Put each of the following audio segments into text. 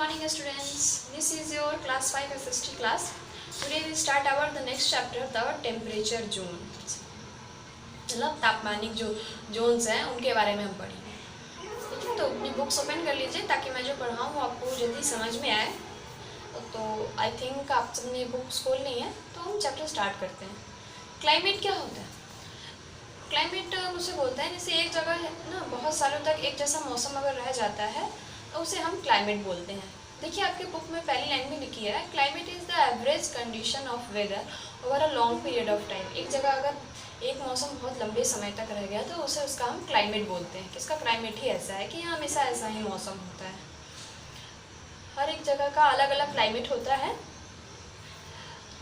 morning students. This is your class 5 SST class. Today we start our the next chapter, the temperature zones. मतलब तापमानिक जो Jones हैं उनके बारे में हम पढ़ेंगे. ठीक है, तो अपनी बुक्स ओपन कर लीजिए ताकि मैं जो पढ़ाऊँ वो आपको जल्दी समझ में आए. तो आई थिंक आप सबने बुक्स खोल ली हैं, तो हम चैप्टर स्टार्ट करते हैं. क्लाइमेट क्या होता है? क्लाइमेट मुझसे बोलता है जैसे एक जगह है ना, बहुत सालों तक एक जैसा मौसम अगर रह जाता है तो उसे हम क्लाइमेट बोलते हैं. देखिए आपके बुक में पहली लाइन में लिखी है, climate is the average condition of weather over a long period of time. एक जगह अगर एक मौसम बहुत लंबे समय तक रह गया तो उसे उसका हम क्लाइमेट बोलते हैं. किसका क्लाइमेट ही ऐसा है कि यहाँ हमेशा ऐसा ही मौसम होता है. हर एक जगह का अलग अलग क्लाइमेट होता है.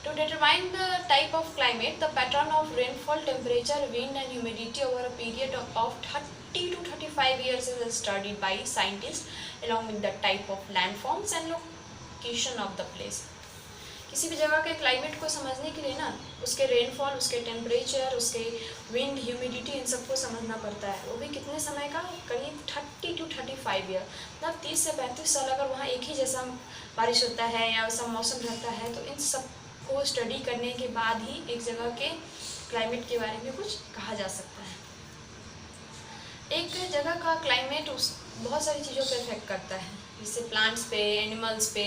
To determine the type of climate, the pattern of rainfall, temperature, wind and humidity over a period of 30 to 35 years is studied by scientists along with the type of landforms and location of the place. किसी भी जगह के climate को समझने के लिए ना उसके रेनफॉल, उसके टेम्परेचर, उसके विंड, ह्यूमिडिटी, इन सबको समझना पड़ता है. वो भी कितने समय का? करीब 30 to 35 ईयर, मतलब 30 से 35 साल अगर वहाँ एक ही जैसा बारिश होता है या वैसा मौसम रहता है तो इन सब को स्टडी करने के बाद ही एक जगह के क्लाइमेट के बारे में कुछ कहा जा सकता है. एक जगह का क्लाइमेट उस बहुत सारी चीज़ों पर इफेक्ट करता है, जैसे प्लांट्स पे, एनिमल्स पे.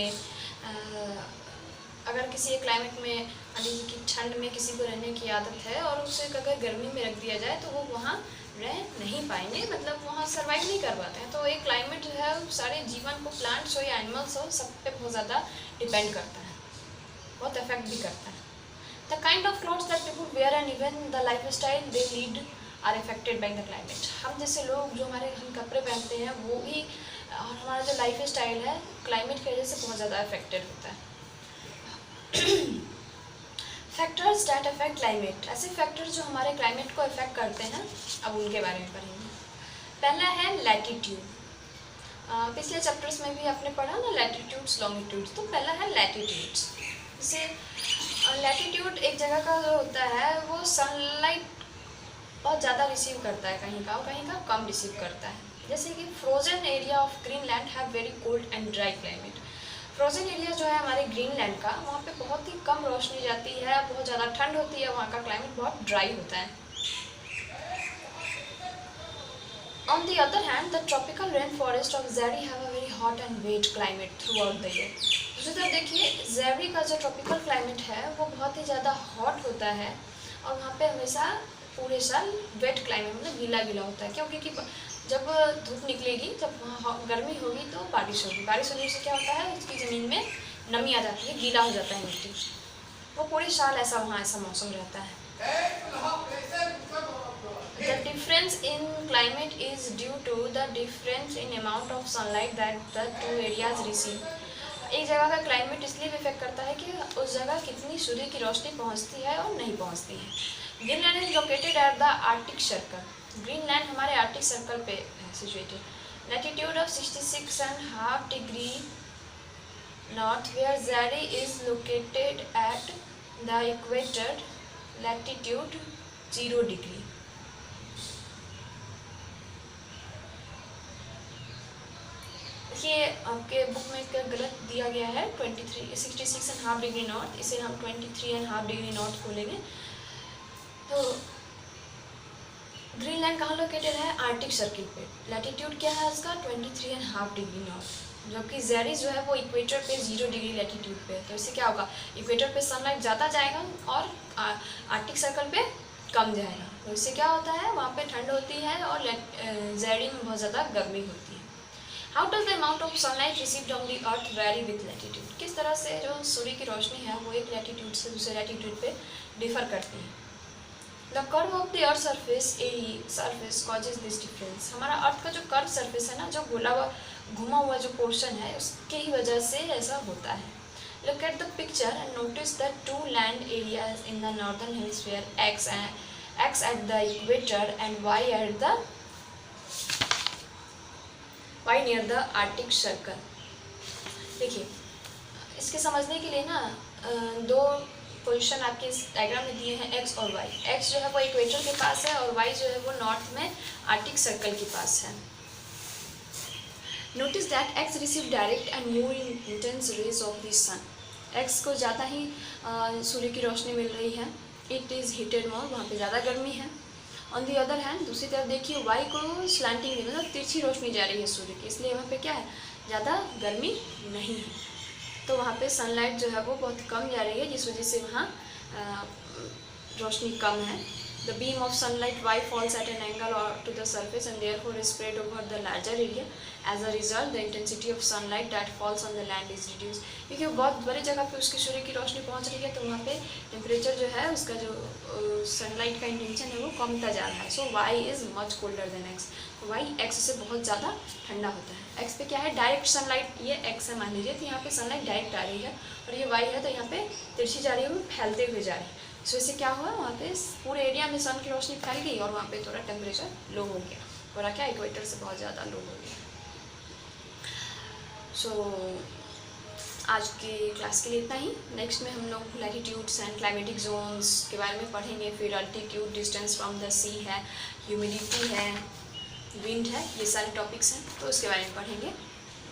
अगर किसी एक क्लाइमेट में मान लीजिए कि ठंड में किसी को रहने की आदत है और उसे अगर गर्मी में रख दिया जाए तो वो वहाँ रह नहीं पाएंगे, मतलब वहाँ सर्वाइव नहीं कर पाते हैं. तो एक क्लाइमेट जो है सारे जीवन को, प्लांट्स हो या एनिमल्स हो, सब पे बहुत ज़्यादा डिपेंड करता है, बहुत इफेक्ट भी करता है. The kind of clothes that people wear and even the lifestyle they lead are affected by the climate. हम जैसे लोग जो हम कपड़े पहनते हैं वो भी, और हमारा जो लाइफ स्टाइल है क्लाइमेट की वजह से बहुत ज़्यादा इफेक्टेड होता है. Factors that affect climate. ऐसे फैक्टर्स जो हमारे क्लाइमेट को इफेक्ट करते हैं, अब उनके बारे में पढ़ेंगे. पहला है लैटिट्यूड. पिछले चैप्टर्स में भी आपने पढ़ा ना लैटिट्यूड्स, लॉन्गिट्यूड्स. तो पहला है लैटिट्यूड्स. जैसे लैटिट्यूड एक जगह का जो होता है वो सनलाइट बहुत ज़्यादा रिसीव करता है कहीं का, और कहीं का कम रिसीव करता है. जैसे कि frozen area of Greenland have very cold and dry climate. Frozen area जो है हमारे ग्रीनलैंड का, वहाँ पे बहुत ही कम रोशनी जाती है, बहुत ज़्यादा ठंड होती है, वहाँ का क्लाइमेट बहुत ड्राई होता है. On the other hand, the tropical rainforest of Zari have a very hot and wet climate throughout the year. दूसरी तरफ देखिए ज़ेरी का जो ट्रॉपिकल क्लाइमेट है वो बहुत ही ज़्यादा हॉट होता है और वहाँ पे हमेशा पूरे साल वेट क्लाइमेट, मतलब गीला गीला होता है. क्यों? क्योंकि जब धूप निकलेगी, जब वहाँ गर्मी होगी तो बारिश होगी. बारिश होने से क्या होता है, उसकी ज़मीन में नमी आ जाती है, गीला हो जाता है मिट्टी. वो पूरे साल ऐसा वहाँ ऐसा मौसम रहता है. The difference in climate is due to the difference in amount of sunlight that the two areas receive. एक जगह का क्लाइमेट इसलिए भी इफेक्ट करता है कि उस जगह कितनी सूर्य की रोशनी पहुंचती है और नहीं पहुंचती है. Greenland is located at the Arctic circle. Greenland हमारे आर्टिक सर्कल पे है situated. Latitude of 66.5 degree north, where zero is located at the equator, latitude 0 degree. ये आपके बुक में क्या गलत दिया गया है, 66.5 डिग्री नॉर्थ, इसे हम 23.5 डिग्री नॉर्थ खोलेंगे. तो ग्रीनलैंड कहाँ लोकेटेड है? आर्टिक सर्किल पे. लैटिट्यूड क्या है इसका? 23.5 डिग्री नॉर्थ. जबकि ज़ेरी जो है वो इक्वेटर पे 0 डिग्री लैटिट्यूड पे. तो इससे क्या होगा, इक्वेटर पे सनलाइट ज़्यादा जाएगा और आर्टिक सर्कल पे कम जाएगा. तो इससे क्या होता है, वहाँ पे ठंड होती है और ज़ेरी में बहुत ज़्यादा गर्मी होती है. How does the amount of sunlight received on the earth very with latitude. किस तरह से जो सूर्य की रोशनी है वो एक लैटिट्यूड से दूसरे लैटिट्यूड पे डिफर करती है. The curve of the earth surface causes this difference. हमारा अर्थ का जो कर्व सरफेस है ना, जो गोला हुआ घुमा हुआ जो पोर्शन है, उसके ही वजह से ऐसा होता है. Look at the picture and notice the two land areas in the northern hemisphere, X at the equator and Y at the Y near the Arctic circle. देखिए इसके समझने के लिए ना दो पोजीशन आपके इस डायग्राम में दिए हैं, एक्स और वाई. एक्स जो है वो इक्वेटर के पास है और वाई जो है वो नॉर्थ में आर्टिक सर्कल के पास है. Notice that X receive direct and more intense rays of the sun. X को ज़्यादा ही सूर्य की रोशनी मिल रही है, इट इज़ हीटेड मोर, वहाँ पे ज़्यादा गर्मी है। ऑन दी अदर हैंड दूसरी तरफ देखिए वाई को स्लैंटिंग मतलब तिरछी रोशनी जा रही है सूर्य की, इसलिए वहाँ पे क्या है, ज़्यादा गर्मी नहीं है, तो वहाँ पे सनलाइट जो है वो बहुत कम जा रही है, जिस वजह से वहाँ रोशनी कम है। The beam of sunlight Y falls at an angle और to the surface and therefore is spread over the larger area. As a result the intensity of sunlight that falls on the land is reduce. क्योंकि बहुत बड़ी जगह पे उसकी सूर्य की रोशनी पहुँच रही है, तो वहाँ पे टेम्परेचर जो है उसका जो सनलाइट का इंटेंशन है वो कमता जा रहा है। So Y is much colder than X, Y X से बहुत ज़्यादा ठंडा होता है। एक्स पे क्या है, डायरेक्ट सनलाइट, ये एक्स है मान लीजिए, तो यहाँ पे सनलाइट डायरेक्ट आ रही है, और ये वाई है तो यहाँ पे तिरछी जा रही है, वो फैलते हुए जा रही है। सो इससे क्या हुआ, वहाँ पे पूरे एरिया में सन की रोशनी फैल गई और वहाँ पे थोड़ा टेम्परेचर लो हो गया, पूरा क्या इक्वेटर से बहुत ज़्यादा लो हो गया। सो आज की क्लास के लिए इतना ही। नेक्स्ट में हम लोग लैटिट्यूड्स एंड क्लाइमेटिक जोन्स के बारे में पढ़ेंगे, फिर अल्टीट्यूड, डिस्टेंस फ्रॉम द सी है, ह्यूमिडिटी है, विंड है, ये सारे टॉपिक्स हैं, तो उसके बारे में पढ़ेंगे।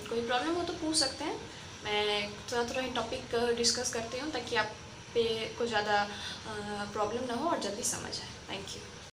कोई प्रॉब्लम हो तो पूछ सकते हैं, मैं थोड़ा थोड़ा टॉपिक डिस्कस करती हूँ ताकि आप पे को ज़्यादा प्रॉब्लम ना हो और जल्दी समझ आए। Thank you.